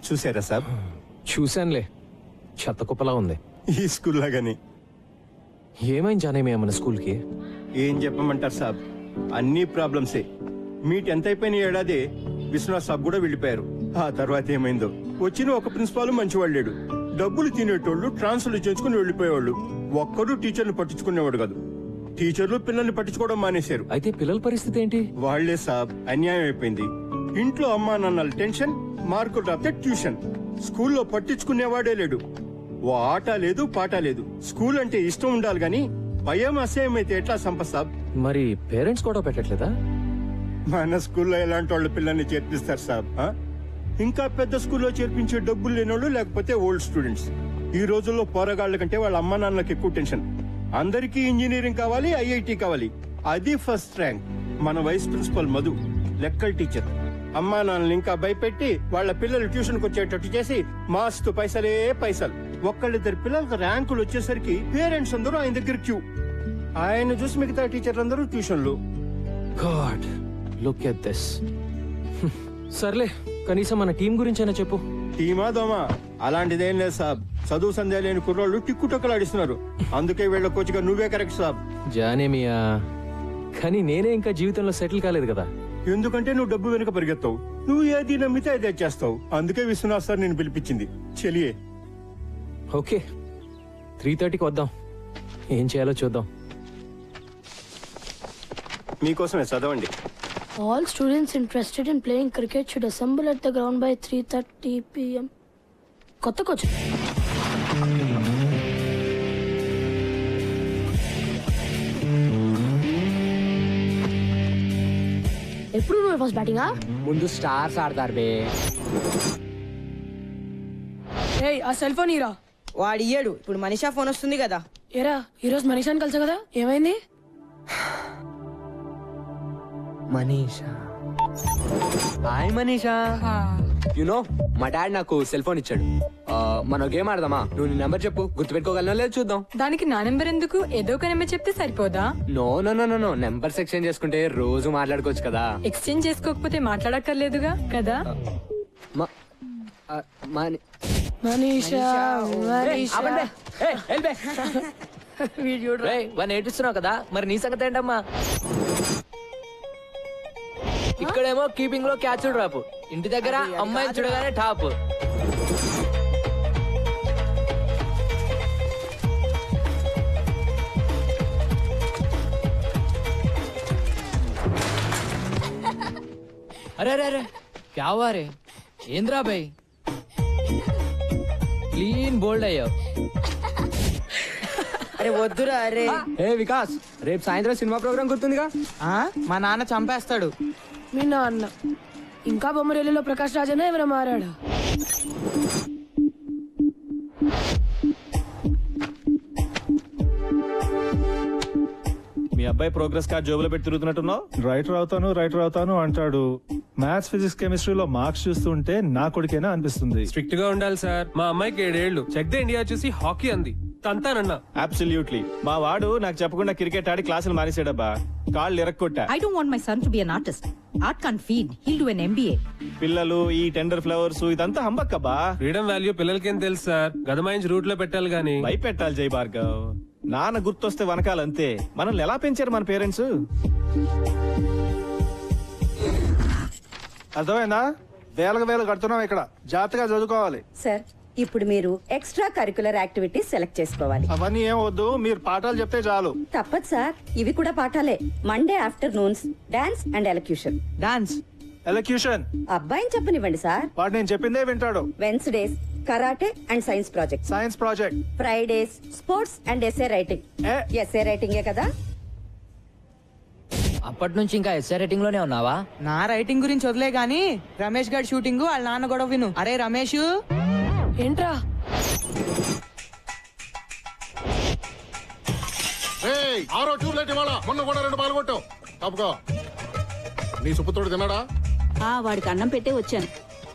చూసారా సాబ్? చూశానులే, చెత్త కుప్పలా ఉంది. ఈ స్కూల్ లాగానే. ఏమైంది జానేమి మన స్కూల్కి? ఏం చెప్పమంటారు సాబ్, అన్ని ప్రాబ్లమ్సే. మీ 10th అయిపోయిన ఏడాది విశ్వనాథ్ సాబ్ కూడా వెళ్ళిపోయారు. ఆ తర్వాత ఏమైందో. వచ్చిన ఒక ప్రిన్సిపాల్ మంచివాడు లేడు. డబ్బులు తినేటోళ్ళు ట్రాన్స్ఫర్లు చేసుకుని వెళ్ళిపోయేవాళ్ళు. ఒక్కడు టీచర్ని పట్టించుకునేవాడు కాదు. టీచర్లు పిల్లల్ని పట్టించుకోవడం మానేశారు. అయితే పిల్లల పరిస్థితి ఏంటి? వాళ్లే సాబ్, అన్యాయం అయిపోయింది. ఇంట్లో అమ్మా నాన్నల టెన్షన్, మార్కులు రాస్తే ట్యూషన్. స్కూల్లో పట్టించుకునేవాడే లేడు. ఓ ఆట లేదు, పాట లేదు. స్కూల్ అంటే ఇష్టం ఉండాలి గాని భయం అసహ్యం అయితే ఎట్లా సంపసాబ్? మరి పేరెంట్స్ కూడా పెట్టట్లేదా? మన స్కూల్లో ఎలాంటి వాళ్ళ పిల్లల్ని చేర్పిస్తారు సాబ్? ఇంకా పెద్ద స్కూల్లో చేర్పించే డబ్బులు లేనోళ్ళు, లేకపోతే ఓల్డ్ స్టూడెంట్స్. ఈ రోజుల్లో పోరగాళ్ల కంటే వాళ్ళ అమ్మా నాన్నలకు ఎక్కువ టెన్షన్. అందరికీ ఇంజనీరింగ్ కావాలి, ఐఐటి కావాలి. అది ఫస్ట్ ర్యాంక్. మన వైస్ ప్రిన్సిపల్ మధు లెక్కల టీచర్. అమ్మా నాన్నలు ఇంకా భయపెట్టి వాళ్ళ పిల్లలు ట్యూషన్కి వచ్చేటట్టు చేసి మాస్తు పైసలే పైసలు. ఒక్కళ్ళిద్దరు పిల్లలకు ర్యాంకులు వచ్చేసరికి పేరెంట్స్ అందరూ ఆయన దగ్గర క్యూ. ఆయన చూసి మిగతా టీచర్లు అందరూ ట్యూషన్లు. God, look at this. సర్లే, కనీసం మన టీం గురించైనా చెప్పు. టీమా దోమా అలాంటిదేం లేదు సాబ్. చదువు సందేహం లేని కుర్రోళ్ళు టిక్కుటొక్కలాడిస్తున్నారు. అందుకే వీళ్ళ కోచ్గా నువ్వే కరెక్ట్ సాబ్. జానేమియా, కానీ నేనే ఇంకా జీవితంలో సెటిల్ కాలేదు కదా. ఎందుకంటే నువ్వు డబ్బు వెనుక పరిగెత్తావు. నువ్వు ఏది నమ్మితే అదే చేస్తావు. అందుకే విశ్వనాథ్ సార్ నేను పిలిపించింది. చెలియే. ఓకే, 3:30కి వద్దాం. ఏం చేయాలో చూద్దాం. మీకోసమే చదవండి. All students interested in playing cricket should assemble at the ground by 3:30 p.m. కొత్త కోచ్. ఎప్పుడు నువ్వు ఫస్ట్ బ్యాటింగా? ముందు స్టార్స్ ఆడతారు బే. ఏయ్, ఆ సెల్ ఫోన్ ఇరా. వాడు ఇయ్యాడు. ఇప్పుడు మనీషా ఫోన్ వస్తుంది కదా. ఏరా, ఈరోజు మనీషాని కలిసా కదా, ఏమైంది? మనీషా, హాయ్ మనీషా. యునో మా డాడ్ నాకు సెల్ ఫోన్ ఇచ్చాడు. మనం గేమ్ ఆడదామా? నువ్వు నీ నెంబర్ చెప్పు, గుర్తుపెట్టుకోగలనో లేదు చూద్దాం. దానికి నా నెంబర్ ఎందుకు? ఏదో ఒక నెంబర్ చెప్తే సరిపోదా? No no no no, numbers exchange చేసుకుంటే రోజు మాట్లాడుకోవచ్చు కదా. ఎక్స్చేంజ్ చేసుకోకపోతే మాట్లాడక్కర్లేదుగా కదా. మనీషా, వాడిని ఏడుస్తున్నావు కదా, మరి నీ సంగతి ఏంటమ్మా? ఇక్కడేమో కీపింగ్ లో క్యాచ్ డ్రాప్, ఇంటి దగ్గర అమ్మాయిని చూడగానే టాప్. అరే అరే అరే, క్యా హువా రే? ఏంద్రా భాయ్, క్లీన్ బోల్డ్ అయ్యావు. అరే వద్దురా. అరే ఏ వికాస్, రేపు సాయంత్రం సినిమా ప్రోగ్రామ్ గుర్తుందిగా? మా నాన్న చంపేస్తాడు. మీ నాన్న ఇంకా బొమ్మరేలిలో ప్రకాష్ రాజనే ఎవరైనా మారాడా? మీ అబ్బాయి ప్రోగ్రెస్ కార్డ్ జోబులో పెట్టి తిరుగుతున్నట్టున్నావు. రైటర్ అవుతాను అంటాడు. మ్యాథ్స్, ఫిజిక్స్, కెమిస్ట్రీలో మార్క్స్ చూస్తుంటే నా కొడుకేనా అనిపిస్తుంది. స్ట్రిక్ట్ గా ఉండాలి సార్. మా అమ్మాయికి 7 ఏళ్లు. చెక్ ద ఇండియా చూసి హాకీ అంది, తంతానన్నా. అబ్సల్యూట్లీ. మా వాడు నాకు చెప్పకుండా క్రికెట్ ఆడి క్లాసులు మానేసాడబ్బా. కాళ్ళు ఇరక్కొట్టా. I don't want my son to be an artist. Art can't feed. He'll do an MBA. పిల్లలు ఈ టెండర్ ఫ్లవర్స్ ఇదంతా హంబక్కబ్బా. ఫ్రీడమ్ వాల్యూ పిల్లలకేం తెలుసు సార్. గదమాయించి రూట్ లో పెట్టాలి గానీ. భయపెట్టాలి జై భార్గవ్. నాన్న గుర్తొస్తే వనకాలంతే. మనల్ని ఎలా పెంచారు మన పేరెంట్స్? అర్థమైందా? వేలకు కడుతున్నాం ఇక్కడ. జాగ్రత్తగా చదువుకోవాలి. సార్, ఇప్పుడు మీరు ఎక్స్ట్రా కరికులర్ యాక్టివిటీస్ సెలెక్ట్ చేసుకోవాలి. అవన్నీ ఏం వద్దు, మీరు పాఠాలు చెప్తే చాలు. తప్పదు సార్, ఇవి కూడా పాఠాలే. Monday afternoons dance and elocution. Dance, elocution అబ్బాయిని చెప్పనివ్వండి సార్. వాడు నేను చెప్పిందే వింటాడు. Wednesdays karate and science project. Science project. Fridays sports and SA writing. SA రైటింగే కదా. అప్పటి నుంచి ఇంకా ఎస్ఐ రేటింగ్ లోనే ఉన్నావా? నా రైటింగ్ గురించి వదిలే గాని రమేష్ గారి షూటింగ్ వాళ్ళ నాన్న గొడవ విను. అరే రమేష్, ఏంట్రా? ఆరో ట్యూబ్లైట్ ఇవాళ, మొన్న కూడా 2 బాల్ కొట్టావు. తప్పుకో. నీ సుపుత్రుడు తిన్నాడా? వాడికి అన్నం పెట్టే వచ్చాను.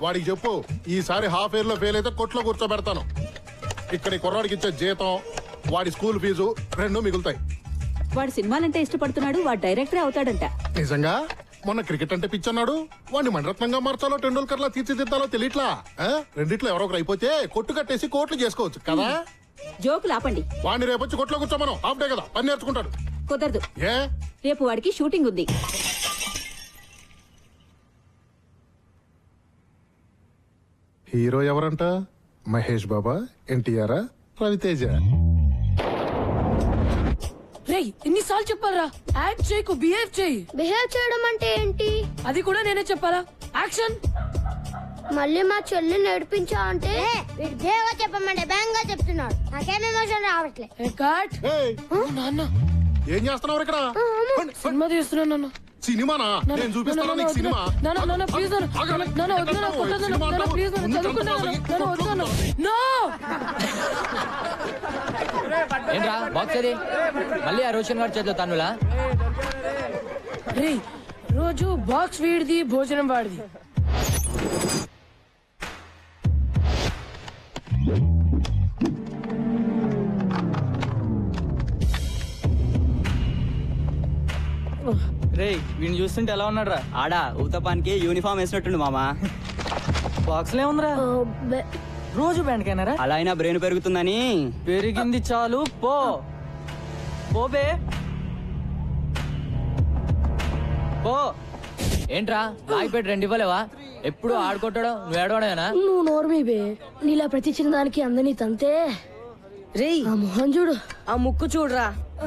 వాడికి చెప్పు, ఈసారి హాఫ్ ఇయర్ లో ఫెయిల్ అయితే కొట్లో కూర్చోబెడతాను. ఇక్కడ ఈ కుర్రాడికి ఇచ్చే జీతం, వాడి స్కూల్ ఫీజు 2 మిగులుతాయి. వాడు సినిమాలంటే ఇష్టపడుతున్నాడు. వాడు డైరెక్టరే అవుతాడంట. నిజంగా? మొన్న క్రికెట్ అంటే పిచ్చన్నాడు వాడిని మణరత్నంగా మార్చాలో టెండూల్కర్ లా తీర్చిదిద్దాలో తెలియట్లా ఆ? రెండిట్లో ఎవరో ఒకరు అయిపోతే కొట్టు కట్టేసి కోట్లు చేసుకోవచ్చు కదా. జోకులు ఆపండి. వాడిని రేపు వచ్చి కొట్లో కూర్చోమను, హాఫ్ డే కదా పని నేర్చుకుంటాడు. కుదరదు. ఏ రేపు వాడికి షూటింగ్ ఉంది. హీరో ఎవరంట? మహేష్ బాబా, ఎన్టీఆర్, రవితేజ? రేయ్ ఎన్నిసార్లు చెప్పాలరా యాక్ట్ చేయకు బిహేవ్ చేయి. బిహేవ్ చేయడం అంటే ఏంటి? అది కూడా నేనే చెప్పాలా? యాక్షన్. మళ్ళీ మా చెల్లి నడిపించా అంటే బిహేవ్ చెప్పమంటే బ్యాంగ్ గా చెప్తున్నాడు. నాకేం ఎమోషన్ రావట్లే. ఏయ్, నాన్న ఏం చేస్తున్నావు ఇక్కడ? సినిమా తీస్తున్నాను నాన్న. సినిమానా? నేను చూపిస్తాను నీకు సినిమా. ప్లీజ్ ఏంట్రా బాక్స్ అది మళ్ళీ ఆ రోషన్ గారు చేతిలో తన్నులా? రే రోజు బాక్స్ వీడిది భోజనం వాడిది. రే వీడిని చూస్తుంటే ఎలా ఉన్నాడు రా? ఆడా ఊతపానికి యూనిఫామ్ వేసినట్టుండు మామా. బాక్స్ లో ఉందిరా? రోజు బ్యాండ్కైనారా? అలా అయినా బ్రెయిన్ పెరుగుతుందని. పెరిగింది చాలు పో పోబే పో. ఏంట్రా రాయిపేట 2 ఇవ్వలేవా? ఎప్పుడు ఆడుకుంటాడో నువ్వు ఏడవడమేనా? నువ్వు నోర్మీ బే. నీలా ప్రతి చిన్న దానికి అందని తంతే. రే ఆ మొహం చూడు, ఆ ముక్కు చూడరా.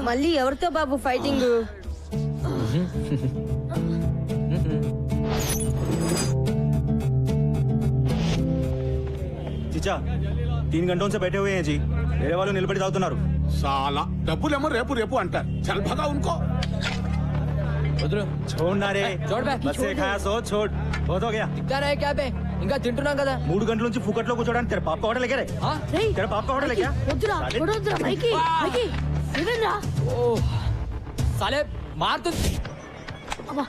మళ్ళీ ఎవరితో బాబు ఫైటింగ్? చిచా 3 घंटों से बैठे हुए हैं जी. मेरे वालों నిలబడి తాగుతున్నారు. చాలా డబ్బులేమో రేపు రేపు అంటారు. చల్ భగా ఉన్కో. వదులు. छोड़ना रे. छोड़ बे. बस से खाया सो छोड़. बहुत हो गया. దిక్తా రే క్యా బే? ఇంకా తింటున్నాం కదా. 3 గంటల నుంచి ఫుకట్లో కూర్చోడానికి तेरे पाप का होटल है क्या रे? हाँ? तेरे पाप का होटल है क्या? వద్దురా వద్దురా మైకి మైకి ఇదేనా? ఓ సాలే మారుతు. అబ్బా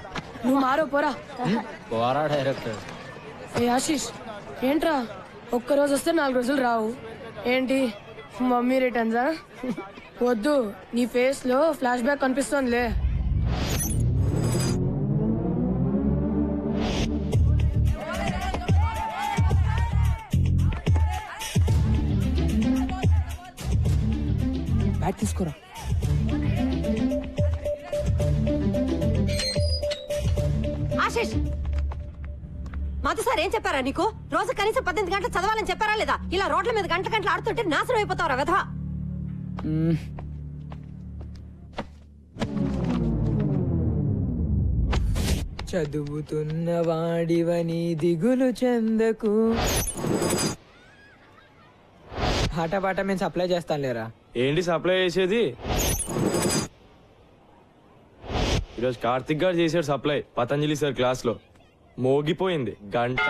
నువ్వు మారో పోరా. పోరా డైరెక్టర్. ఏ ఆశీష్ ఏంట్రా ఒక్కరోజు వస్తే 4 రోజులు రావు ఏంటి? మమ్మీ రిటర్న్సా? వద్దు, నీ ఫేస్ లో ఫ్లాష్ బ్యాక్ కనిపిస్తోందిలే. బ్యాట్ తీసుకోరా. ఆశిష్ మాతో సార్ ఏం చెప్పారా నీకు? రోజు కనీసం 18 గంటలు చదవాలని చెప్పారా లేదా? ఇలా రోడ్ల మీద గంటలు ఆడుతుంటే నాశనం అయిపోతావురా వెధవా. చదువుతున్న వాడివని దిగులు చెందకు. పాట పాట మేము సప్లై చేస్తాను లేరా? ఏంటి సప్లై చేసేది? ఈరోజు కార్తిక్ గారు చేశాడు సప్లై పతంజలి సార్ క్లాస్ లో. మోగిపోయింది గంట.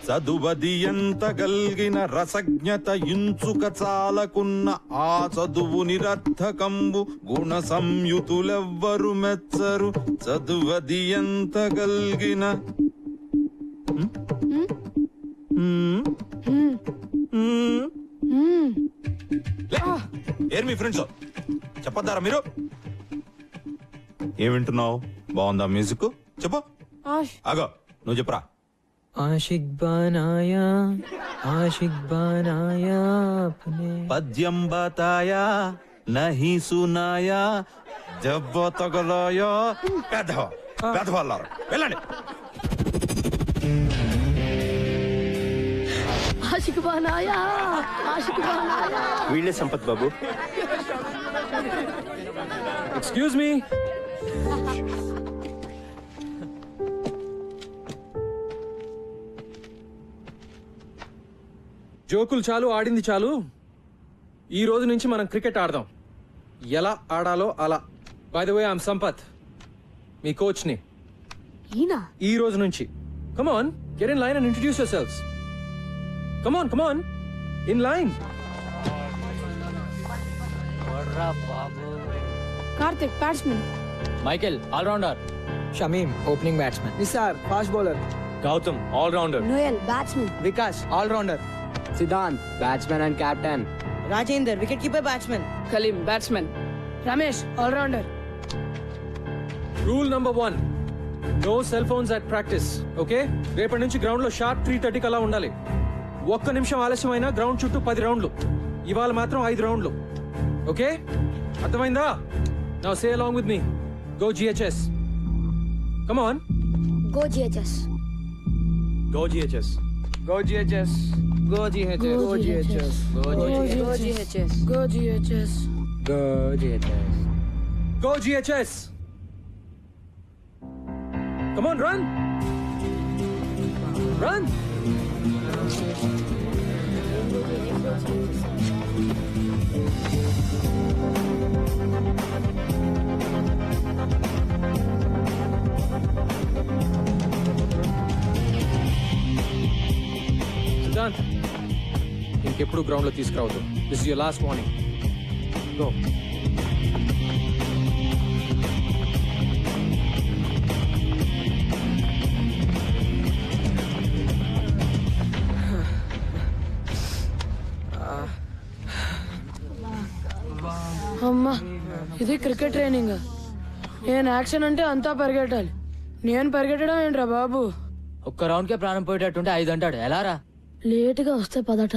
చదువది ఎంత గల్గిన రసజ్ఞత ఇంచుక చాలకున్న ఆ చదువు నిరర్థకంబు గుణ సంయుతులెవ్వరు మెచ్చరు. చదువది ఎంత గల్గిన ఏర్ మీ ఫ్రెండ్స్ చెప్పద్దారా మీరు? ఏం వింటున్నావు? బాగుందా మ్యూజిక్? చెప్పు. ఆగో నువ్వు చెప్పురా. ఆషిక్ బనాయా ఆషిక్ బనాయా అప్నే. పద్యం బతాయా నహి సునాయా దెబ్బ తగలాయా. పెద్దవాళ్ళారు వెళ్ళండి. ఆషిక్ బనాయా ఆషిక్ బనాయా. వీళ్ళే సంపత్ బాబు. Excuse me. జోకులు చాలు, ఆడింది చాలు. ఈ రోజు నుంచి మనం క్రికెట్ ఆడదాం. ఎలా ఆడాలో అలా. By the way I'm Sampath, మీ కోచ్ ని. ఈ రోజు నుంచి come on, get in line and introduce yourselves. Come on in line. Karthik batsmen. Michael allrounder. Shamim opening batsmen. Nisar fast bowler. Gautam allrounder. Noel batsmen. Vikas allrounder. Siddhant batsmen and captain. Rajender wicket keeper batsmen. Kaleem batsmen. Ramesh allrounder. Rule number 1, no cell phones at practice. Okay, రేపటి నుంచి ground లో sharp 3:30 అలా ఉండాలి. ఒక్క నిమిషం ఆలస్యమైనా ground చుట్టూ 10 రౌండ్లు. ఇవాళ మాత్రం 5 రౌండ్లు. ఓకే, అర్థమైందా? Now say along with me. Go GHS. Come on. Go GHS. Go GHS. Go GHS. Go GHS. Go GHS. Go go GHS. Go GHS. Go GHS. Go GHS. Come on, run. Run. Siddhant, ఇంకెప్పుడు ground లో తీసుకురావద్దు. This is your last warning. Go. అమ్మా, ఇది cricket training. నేను action అంటే అంతా పరిగెట్టాలి. నేను పరిగెట్టడం ఏంట్రా బాబు? ఒక్క రౌండ్ కే ప్రాణం పోయేటట్టుంటే 5 అంటాడు. ఎలా రా? లేటుగా వస్తే పదట.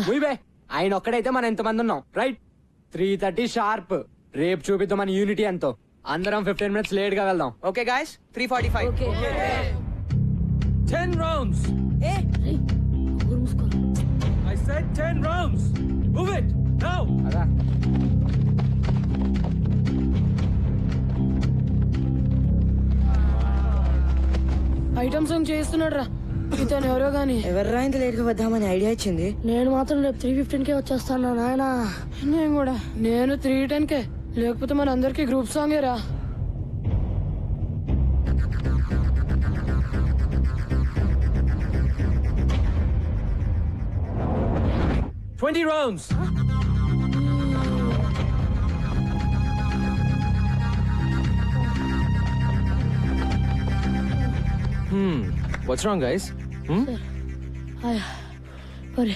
ఆయన ఒక్కడైతే మనం ఎంతమంది ఉన్నాం? Right, 3:30 sharp. రేపు చూపిద్దాం మన యూనిటీ ఎంతో. అందరం 15 minutes లేట్ గా వెళ్దాం. Okay guys, 3:45. 10 rounds. ఊరు మూసుకోరా. I said 10 rounds. Move it now. అదా ఐటమ్ సాంగ్ చేస్తున్నాడు రా ఇతను. ఎవరో గాని ఎవర్రా ఇంత లేట్ గా వద్దామని ఐడియా ఇచ్చింది? నేను మాత్రం రేపు 3:15కే వచ్చేస్తాను నాయన. నేను కూడా. నేను 3:10కే. లేకపోతే మన అందరికి గ్రూప్ సాంగే రా. Huh? 20 rounds. What's wrong, guys? మరి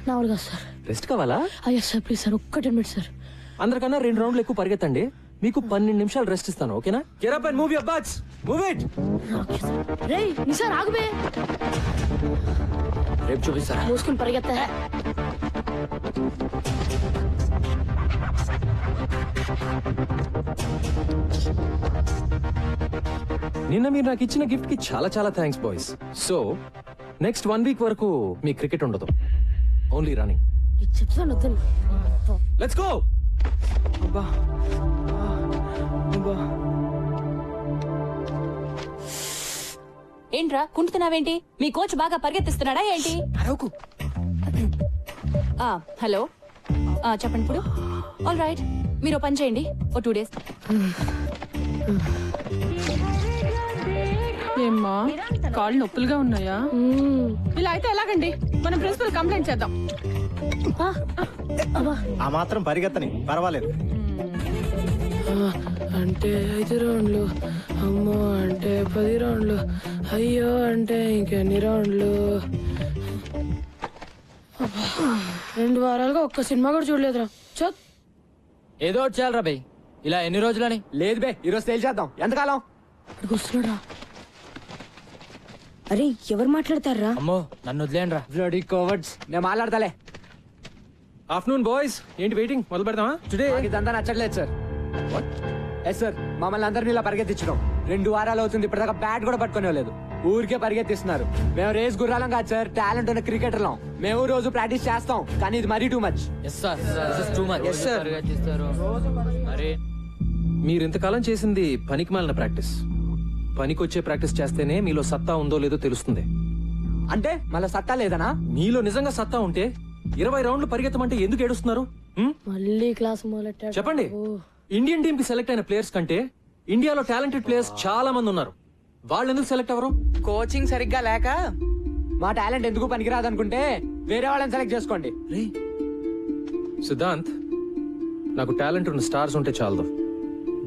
నా వల్ల కాదు సార్. రెస్ట్ కావాలా? అయ్యా సార్, ప్లీజ్ సార్, ఒక్క 10 minutes సార్. అందరికన్నా 2 రౌండ్లు ఎక్కువ పరిగెత్తండి. మీకు 12 నిమిషాలు రెస్ట్ ఇస్తాను. ఓకేనా? Get up and move your butts. Move it. రేయ్ నిసార్ ఆగుబే. రేపు చూపిస్తారా? మూసుకుని పరిగెత్తా. నిన్న మీరు నాకు ఇచ్చిన గిఫ్ట్ కి చాలా చాలా thanks boys. So next 1 week వరకు మీ క్రికెట్ ఉండదు, ఓన్లీ రన్నింగ్. చెప్తాను వద్దని. Let's go. అబ్బా అబ్బా. ఏంట్రా కుంటున్నావేంటి? మీ కోచ్ బాగా పరిగెత్తిస్తున్నాడా ఏంటి? అరవకు. హలో, చెప్పండి ఇప్పుడు. ఆల్ రైట్, మీరు పని చేయండి, ఓ 2 days. ఏమ్మా, కాళ్ళు నొప్పులుగా ఉన్నాయా? ఇలా అయితే ఎలాగండి? మనం ప్రిన్సిపల్ కంప్లైంట్ చేద్దాం. ఆ మాత్రం పరిగెత్తని పర్వాలేదు. అంటే 5 రౌండ్లు, అమ్మో అంటే 10 రౌండ్లు, అయ్యో అంటే ఇంకెన్ని రౌండ్లు. 2 వారాలుగా ఒక్క సినిమా కూడా చూడలేదురా. చత్. ఏదో ఒకటి చేయాలరా బై. ఇలా ఎన్ని రోజులని? లేదు బే, ఈరోజు తేల్చేద్దాం. ఎంతకాలం? వస్తున్నాడా? అరే ఎవరు మాట్లాడతారా? అమ్మో, నన్ను వదిలేండి రా. Bloody cowards. నేను మాట్లాడతాలే. ఆఫ్టర్నూన్ బాయ్స్, ఏంటి వెయిటింగ్? మొదలు పెడదామా? టుడే ఇదంతా నచ్చట్లేదు సార్. ఎస్ సార్, మమ్మల్ని అందరినీ ఇలా పరిగెత్తించడం 2 వారాలు అవుతుంది. ఇప్పటిదాకా బ్యాట్ కూడా పట్టుకునేలేదు. ఊరికే పరిగెత్తిస్తున్నారు. మేము రేస్ గుర్రాలం కాదు సార్, టాలెంట్ ఉన్న క్రికెటర్లం. మేము రోజు ప్రాక్టీస్ చేస్తాం, కానీ ఇది మరీ too much. Yes sir, too much. Yes sir. మరి మీరు ఇంతకాలం చేసింది పనికిమాలిన ప్రాక్టీస్. పనికొచ్చే ప్రాక్టీస్ చేస్తేనే మీలో సత్తా ఉందో లేదో తెలుస్తుంది. అంటే మళ్ళీ సత్తా లేదనా? మీలో నిజంగా సత్తా ఉంటే 20 రౌండ్లు పరిగెత్తమంటే ఎందుకు ఏడుస్తున్నారు? మళ్ళీ క్లాస్ మొదలెట్టాడు. చెప్పండి. ఇండియన్ టీమ్ కి సెలెక్ట్ అయిన ప్లేయర్స్ కంటే ఇండియాలో టాలెంటెడ్ ప్లేయర్స్ చాలా మంది ఉన్నారు. వాళ్ళు ఎందుకు సెలెక్ట్ అవ్వరు? కోచింగ్ సరిగ్గా లేక. మా టాలెంట్ ఎందుకు పనికిరాదు అనుకుంటే వేరే వాళ్ళని సెలెక్ట్ చేసుకోండి. సిద్ధాంత్, నాకు టాలెంట్ ఉన్న స్టార్స్ ఉంటే చాలదు,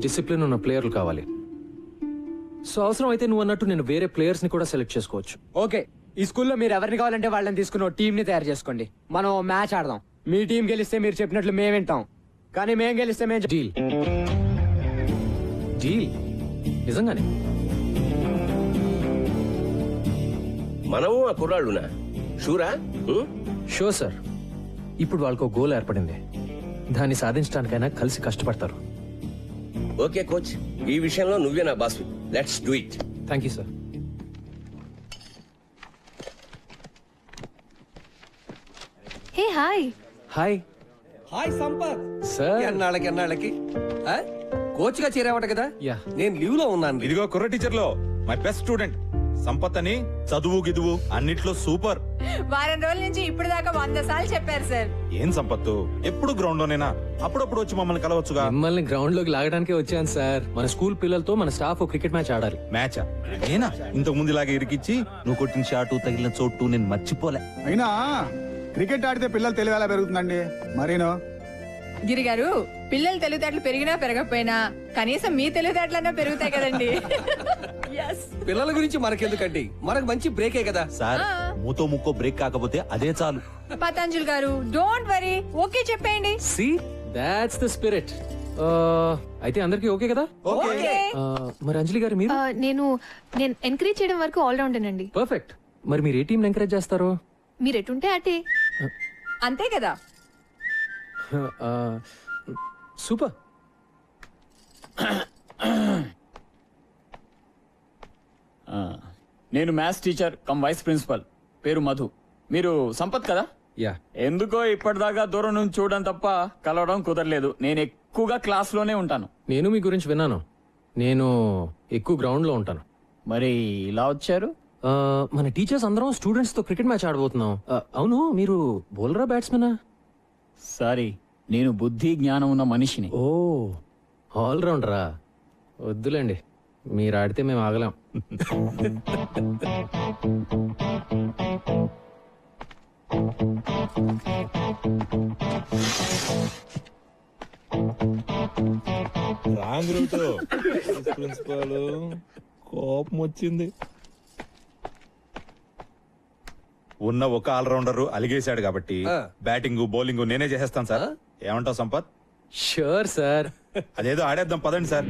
డిసిప్లిన్ ఉన్న ప్లేయర్లు కావాలి. సో అవసరం అయితే నువ్వు అన్నట్టు నేను వేరే ప్లేయర్స్ ని కూడా సెలెక్ట్ చేసుకోవచ్చు. ఓకే, ఈ స్కూల్లో మీరు ఎవరిని కావాలంటే వాళ్ళని తీసుకుని టీం ని తయారు చేసుకోండి. మనం మ్యాచ్ ఆడదాం. మీ టీం గెలిస్తే మీరు చెప్పినట్లు మేము వింటాం. కానీ మేం గెలిస్తే మేం డీల్ డీల్ నిజంగానే మనము ఆ కుర్రాళ్ళునా షూరా షో సార్ ఇప్పుడు వాళ్ళకు గోల్ ఏర్పడింది దాన్ని సాధించడానికైనా కలిసి కష్టపడతారు ఓకే కోచ్ ఈ విషయంలో నువ్వే నా boss let's do it thank you sir hey hi hi hi Sampath sir ఎన్నాళ్ళకి కోచ్ గా చేరావట కదా యా నేను లీవ్ లో ఉన్నాను ఇదిగో కుర్ర టీచర్ లో మై బెస్ట్ స్టూడెంట్ సంపత్ అని చదువు గిదువు అన్నిట్లో సూపర్. వారం రోజుల నుంచి ఇప్పుడు దాకా 100 సార్లు చెప్పారు సార్. ఏం సంపత్తు ఎప్పుడు గ్రౌండ్ లోనేనా? అప్పుడప్పుడు వచ్చి మమ్మల్ని కలవచ్చుగా. మిమ్మల్ని గ్రౌండ్ లోకి లాగడానికే వచ్చాను సార్. మన స్కూల్ పిల్లలతో మన స్టాఫ్ క్రికెట్ మ్యాచ్ ఆడాలి. మ్యాచా? నేనా? ఇంతకు ముందు ఇలాగే ఇరికిచ్చి నువ్వు కొట్టిన షాటు తగిలిన చోటు నేను మర్చిపోలే. అయినా క్రికెట్ ఆడితే పిల్లలు తెలివి ఎలా పెరుగుతుందండి మరీనో. గిరి గారు పిల్లల తెలివితేటలు పెరిగినా పెరగకపోయినా కనీసం మీ తెలివితేటలన్నా పెరుగుతాయి కదండి. పిల్లల గురించి మనకెందుకండి, మనకు మంచి బ్రేకే కదా సార్. మూతో ముక్కో బ్రేక్ కాకపోతే అదే చాలు. పతంజలి గారు డోంట్ వరీ, ఓకే చెప్పేయండి. See that's the spirit. అయితే అందరికి ఓకే కదా? మరి అంజలి గారు మీరు? నేను ఎంకరేజ్ చేయడం వరకు ఆల్ రౌండర్ అండి. పర్ఫెక్ట్. మరి మీరు ఏ టీం ఎంకరేజ్ చేస్తారు? మీరు ఎటుంటే అటే. అంతే కదా. సూపర్. నేను maths teacher cum vice principal, పేరు మధు. మీరు సంపత్ కదా? యా. ఎందుకో ఇప్పటిదాకా దూరం నుంచి చూడడం తప్ప కలవడం కుదరలేదు. నేను ఎక్కువగా క్లాస్ లోనే ఉంటాను. నేను మీ గురించి విన్నాను. నేను ఎక్కువ గ్రౌండ్ లో ఉంటాను. మరి ఇలా వచ్చారు? మన టీచర్స్ అందరం స్టూడెంట్స్ తో క్రికెట్ మ్యాచ్ ఆడబోతున్నాం. అవును, మీరు బౌలరా బ్యాట్స్మెనా? సారీ, నేను బుద్ధి జ్ఞానం ఉన్న మనిషిని. ఓ, ఆల్ రౌండరా? వద్దులేండి, మీరు ఆడితే మేము ఆగలేం. Wrong route. ప్రిన్సిపాల్ కోపం వచ్చింది. ఉన్న ఒక ఆల్రౌండర్ అలిగేశాడు కాబట్టి బ్యాటింగ్ బౌలింగ్ నేనే చేసేస్తాను సార్. ఏమంటావు సంపత్? Sure sir. అదేదో ఆడేద్దాం పదండి సార్.